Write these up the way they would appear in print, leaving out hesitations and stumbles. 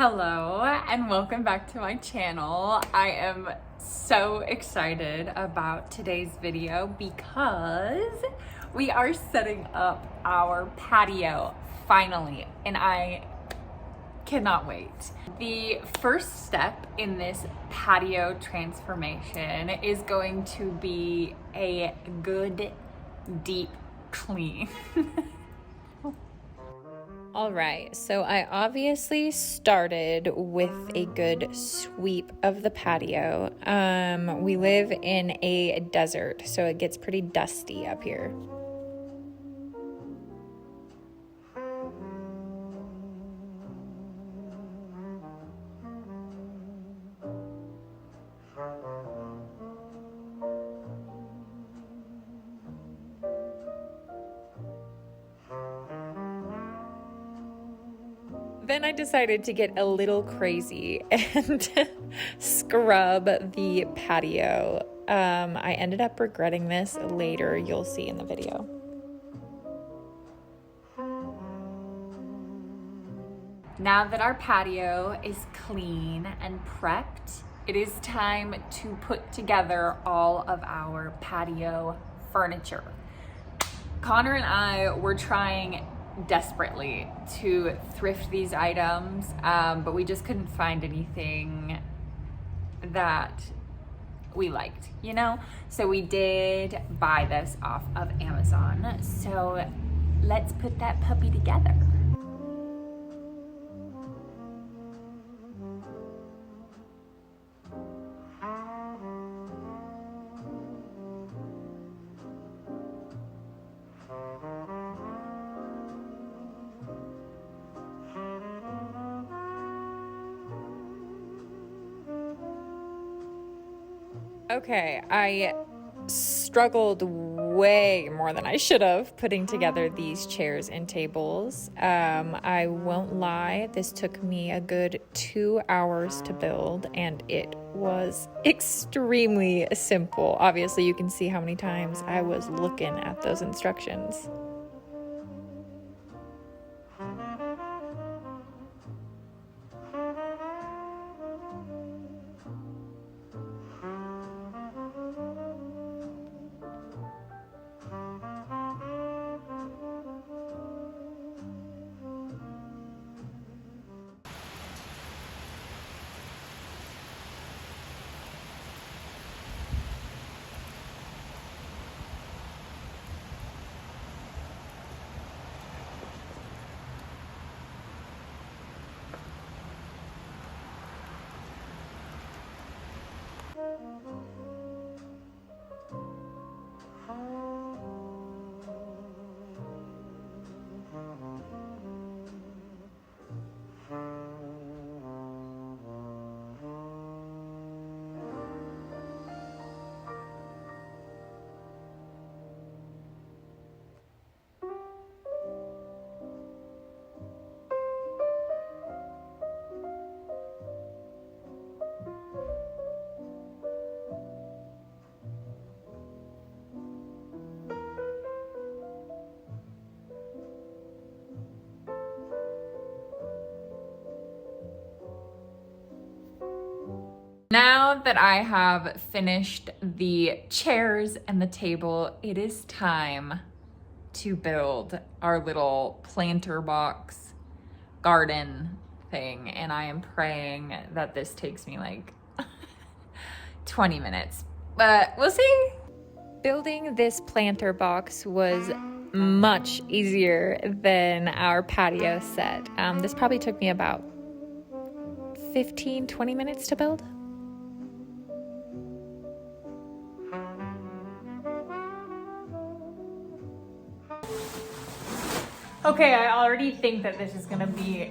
Hello and welcome back to my channel. I am so excited about today's video because we are setting up our patio finally, and I cannot wait. The first step in this patio transformation is going to be a good deep clean. All right, so I obviously started with a good sweep of the patio. We live in a desert, so it gets pretty dusty up here. Then I decided to get a little crazy and scrub the patio. I ended up regretting this later, you'll see in the video. Now that our patio is clean and prepped, it is time to put together all of our patio furniture. Connor and I were trying desperately to thrift these items, but we just couldn't find anything that we liked, you know? So we did buy this off of Amazon. So let's put that puppy together. Okay, I struggled way more than I should have putting together these chairs and tables. I won't lie, this took me a good 2 hours to build, and it was extremely simple. Obviously, you can see how many times I was looking at those instructions. Now that I have finished the chairs and the table, it is time to build our little planter box garden thing. And I am praying that this takes me like 20 minutes, but we'll see. Building this planter box was much easier than our patio set. This probably took me about 15-20 minutes to build. Okay, I already think that this is gonna be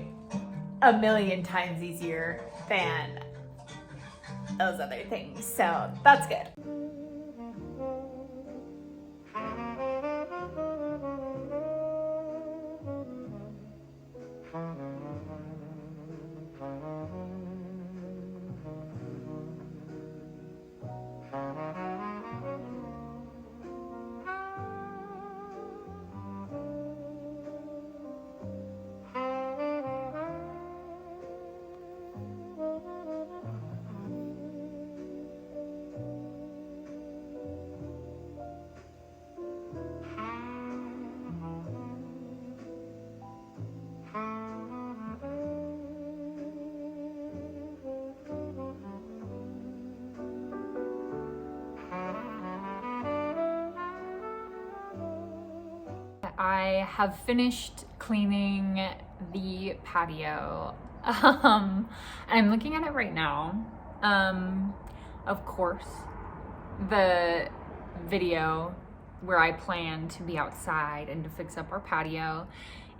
a million times easier than those other things, so that's good. I have finished cleaning the patio. I'm looking at it right now. Of course, the video where I plan to be outside and to fix up our patio,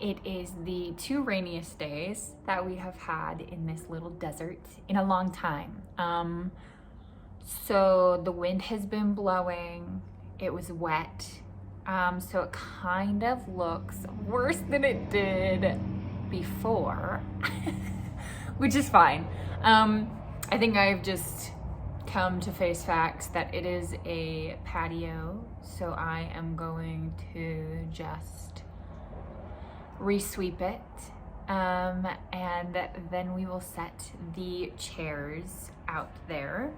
it is the 2 rainiest days that we have had in this little desert in a long time. So the wind has been blowing, it was wet, so it kind of looks worse than it did before, which is fine. I think I've just come to face facts that it is a patio, so I am going to just re-sweep it, and then we will set the chairs out there.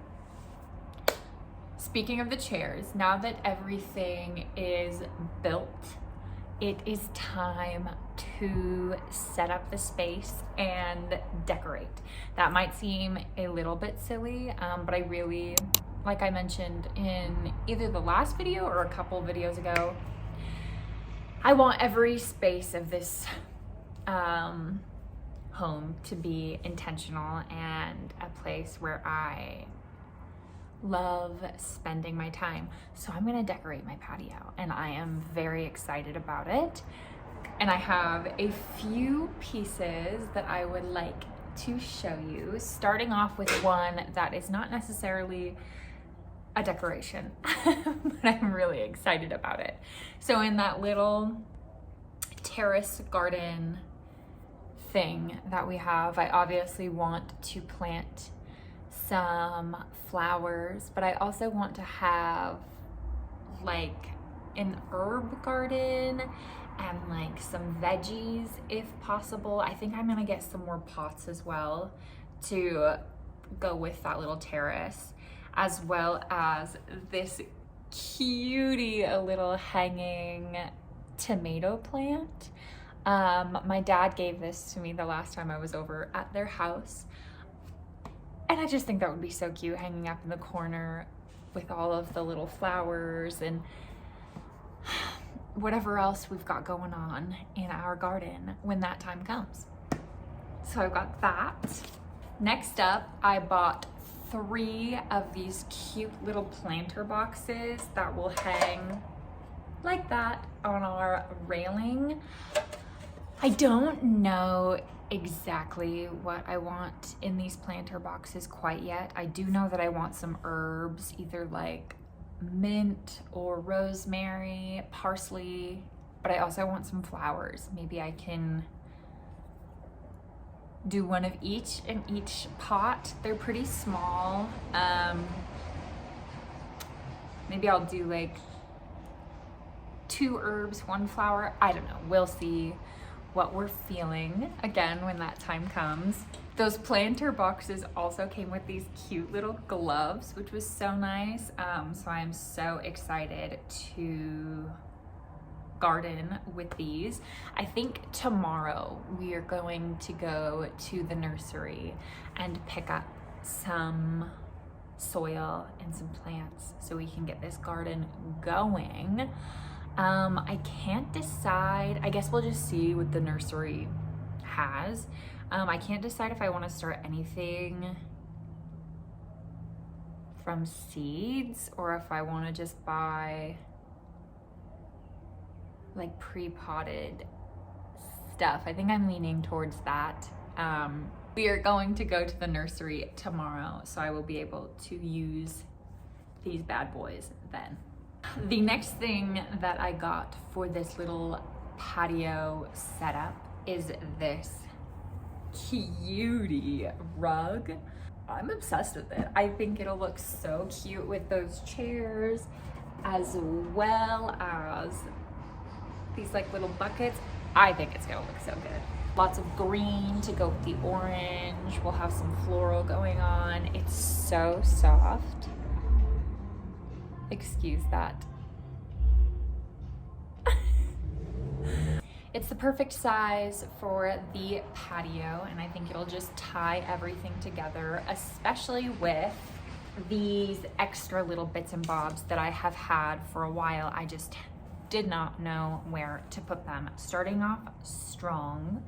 Speaking of the chairs, now that everything is built, it is time to set up the space and decorate. That might seem a little bit silly, but I really, like I mentioned in either the last video or a couple videos ago, I want every space of this home to be intentional and a place where I love spending my time. So I'm gonna decorate my patio and I am very excited about it. And I have a few pieces that I would like to show you, starting off with one that is not necessarily a decoration, but I'm really excited about it. So in that little terrace garden thing that we have, I obviously want to plant some flowers, but I also want to have like an herb garden and like some veggies if possible. I think I'm gonna get some more pots as well to go with that little terrace, as well as this cutie little hanging tomato plant. My dad gave this to me the last time I was over at their house, and I just think that would be so cute, hanging up in the corner with all of the little flowers and whatever else we've got going on in our garden when that time comes. So I've got that. Next up, I bought 3 of these cute little planter boxes that will hang like that on our railing. I don't know exactly what I want in these planter boxes quite yet. I do know that I want some herbs, either like mint or rosemary, parsley, but I also want some flowers. Maybe I can do one of each in each pot. They're pretty small. Maybe I'll do like 2 herbs, 1 flower. I don't know, we'll see what we're feeling again when that time comes. Those planter boxes also came with these cute little gloves, which was so nice. So I'm so excited to garden with these. I think tomorrow we are going to go to the nursery and pick up some soil and some plants so we can get this garden going. I can't decide. I guess we'll just see what the nursery has. I can't decide if I want to start anything from seeds or if I want to just buy like pre-potted stuff. I think I'm leaning towards that. We are going to go to the nursery tomorrow, so I will be able to use these bad boys then. The next thing that I got for this little patio setup is this cutie rug. I'm obsessed with it. I think it'll look so cute with those chairs, as well as these like little buckets. I think it's gonna look so good. Lots of green to go with the orange. We'll have some floral going on. It's so soft. Excuse that. It's the perfect size for the patio, and I think it'll just tie everything together, especially with these extra little bits and bobs that I have had for a while. I just did not know where to put them. Starting off strong,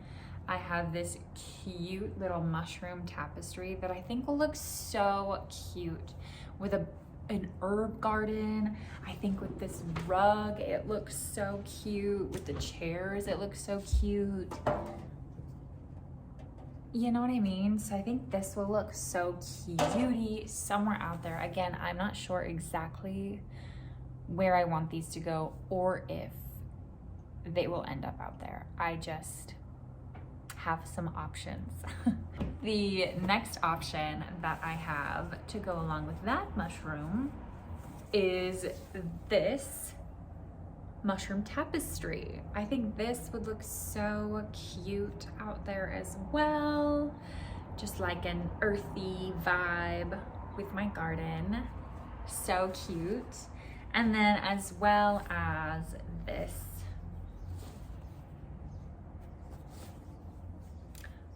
I have this cute little mushroom tapestry that I think will look so cute with an herb garden. I think with this rug, it looks so cute. With the chairs, it looks so cute. You know what I mean? So I think this will look so cutie somewhere out there. Again, I'm not sure exactly where I want these to go or if they will end up out there. I just have some options. The next option that I have to go along with that mushroom is this mushroom tapestry. I think this would look so cute out there as well. Just like an earthy vibe with my garden. So cute. And then as well as this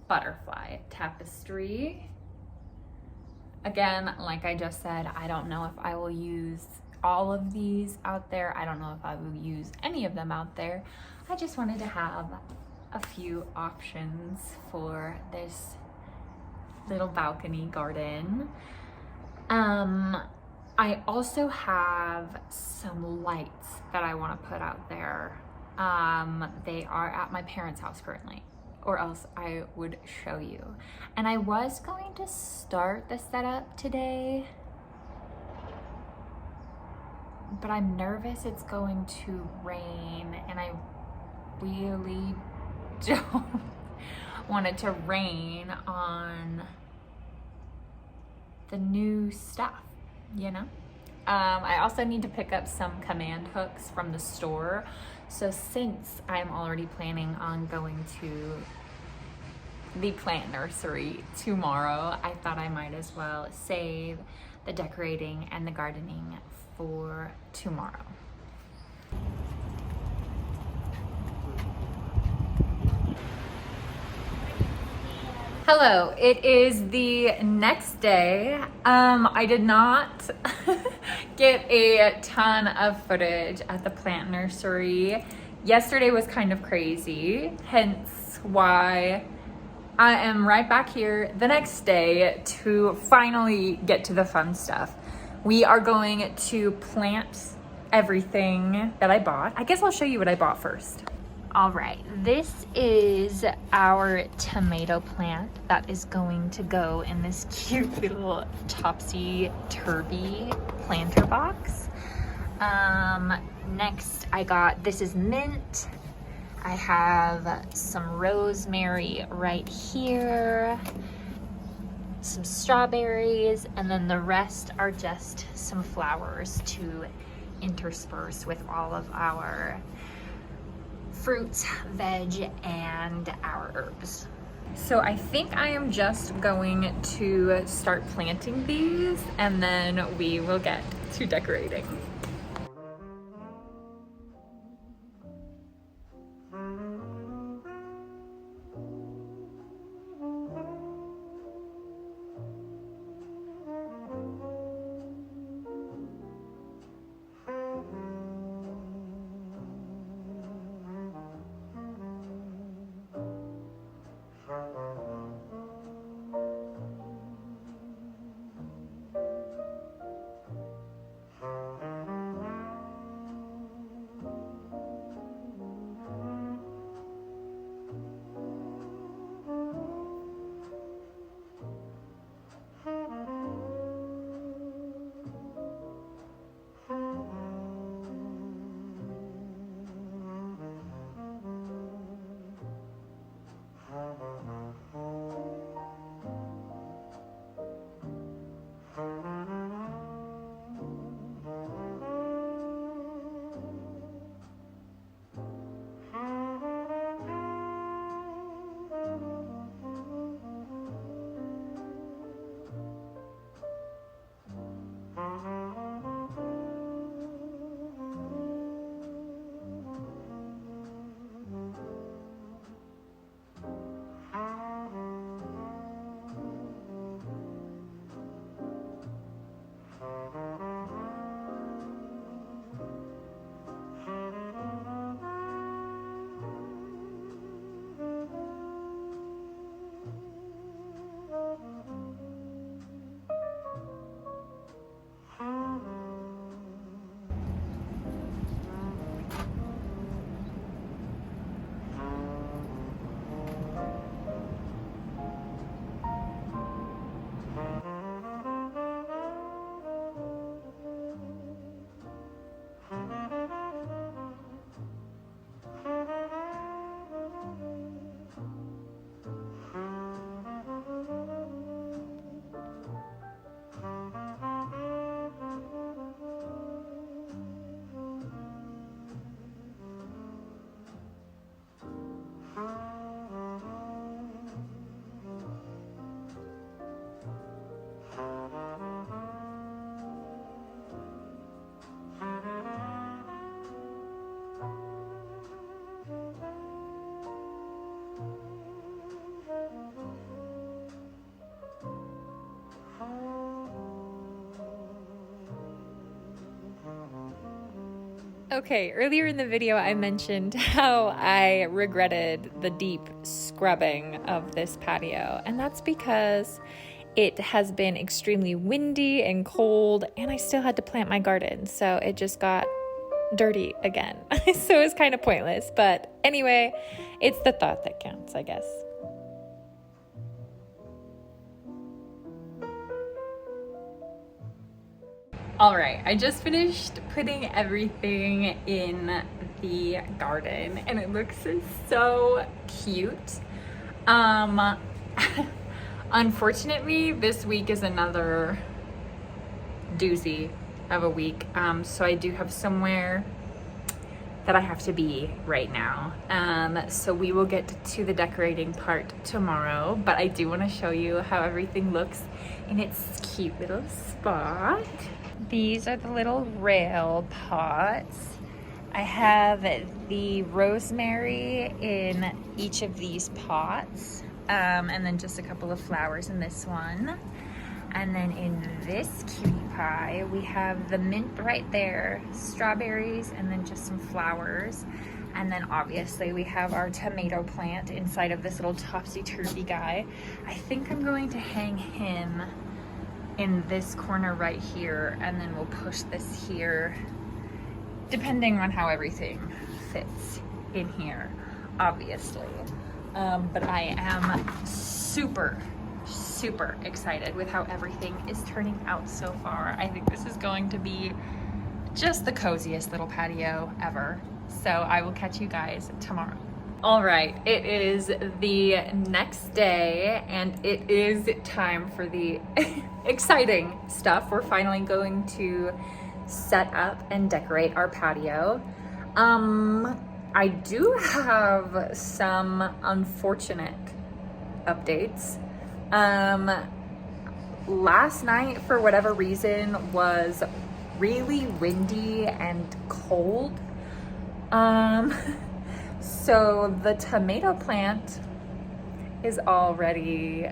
butterfly tapestry. Again, like I just said, I don't know if I will use all of these out there. I don't know if I will use any of them out there. I just wanted to have a few options for this little balcony garden. I also have some lights that I want to put out there. They are at my parents' house currently, or else I would show you. And I was going to start the setup today, but I'm nervous it's going to rain, and I really don't want it to rain on the new stuff, you know? I also need to pick up some command hooks from the store. So since I'm already planning on going to the plant nursery tomorrow, I thought I might as well save the decorating and the gardening for tomorrow. Hello, it is the next day. I did not get a ton of footage at the plant nursery. Yesterday was kind of crazy, hence why I am right back here the next day to finally get to the fun stuff. We are going to plant everything that I bought. I guess I'll show you what I bought first. All right, this is our tomato plant that is going to go in this cute little topsy-turvy planter box. Next I got, this is mint. I have some rosemary right here, some strawberries, and then the rest are just some flowers to intersperse with all of our fruits, veg, and our herbs. So I think I am just going to start planting these, and then we will get to decorating. Okay, earlier in the video I mentioned how I regretted the deep scrubbing of this patio, and that's because it has been extremely windy and cold, and I still had to plant my garden, so it just got dirty again. So it's kind of pointless, but anyway, it's the thought that counts, I guess. All right, I just finished putting everything in the garden and it looks so cute. Unfortunately, this week is another doozy of a week. So I do have somewhere that I have to be right now. So we will get to the decorating part tomorrow, but I do want to show you how everything looks in its cute little spot. These are the little rail pots. I have the rosemary in each of these pots, and then just a couple of flowers in this one. And then in this cutie pie, we have the mint right there, strawberries, and then just some flowers. And then obviously we have our tomato plant inside of this little topsy-turvy guy. I think I'm going to hang him in this corner right here, and then we'll push this here, depending on how everything fits in here, obviously. But I am super excited with how everything is turning out so far. I think this is going to be just the coziest little patio ever. So I will catch you guys tomorrow. All right, it is the next day and it is time for the exciting stuff. We're finally going to set up and decorate our patio. I do have some unfortunate updates. Last night, for whatever reason, was really windy and cold. So the tomato plant is already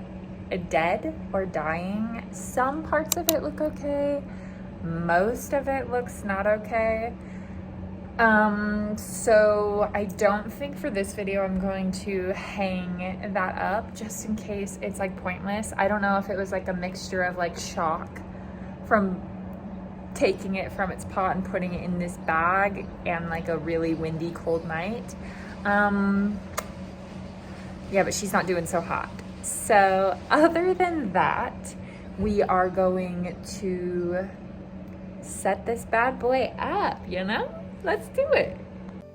dead or dying. Some parts of it look okay. Most of it looks not okay. So I don't think for this video I'm going to hang that up just in case it's like pointless. I don't know if it was like a mixture of like shock from taking it from its pot and putting it in this bag and like a really windy cold night. Yeah, but she's not doing so hot. So other than that, we are going to set this bad boy up, you know? Let's do it.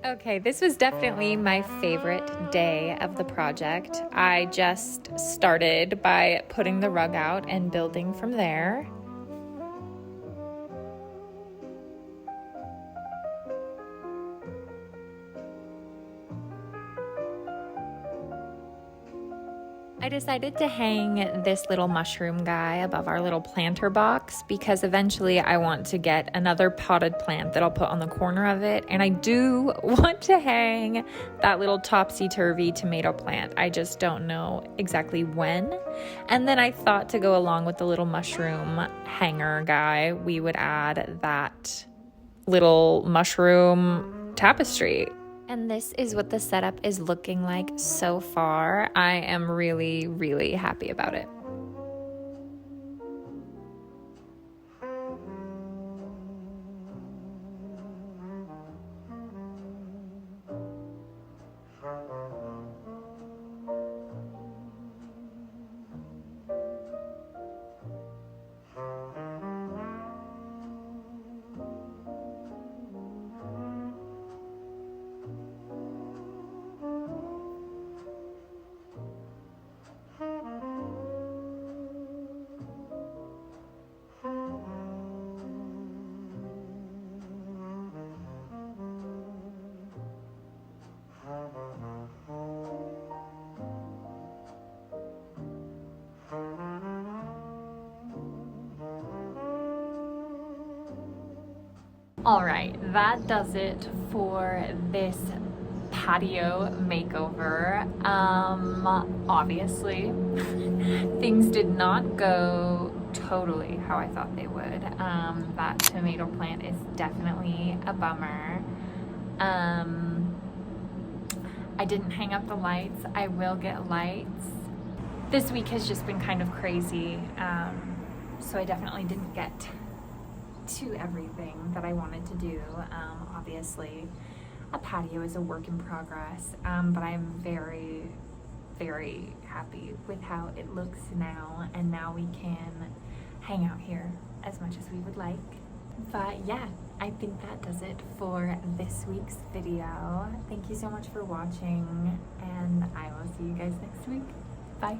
Okay, this was definitely my favorite day of the project. I just started by putting the rug out and building from there. I decided to hang this little mushroom guy above our little planter box because eventually I want to get another potted plant that I'll put on the corner of it. And I do want to hang that little topsy-turvy tomato plant. I just don't know exactly when. And then I thought to go along with the little mushroom hanger guy, we would add that little mushroom tapestry. And this is what the setup is looking like so far. I am really happy about it. All right, that does it for this patio makeover. Obviously, things did not go totally how I thought they would. That tomato plant is definitely a bummer. I didn't hang up the lights. I will get lights. This week has just been kind of crazy, so I definitely didn't get to everything that I wanted to do. Obviously, a patio is a work in progress, but I'm very, very happy with how it looks now, and now we can hang out here as much as we would like. But yeah, I think that does it for this week's video. Thank you so much for watching, and I will see you guys next week. Bye.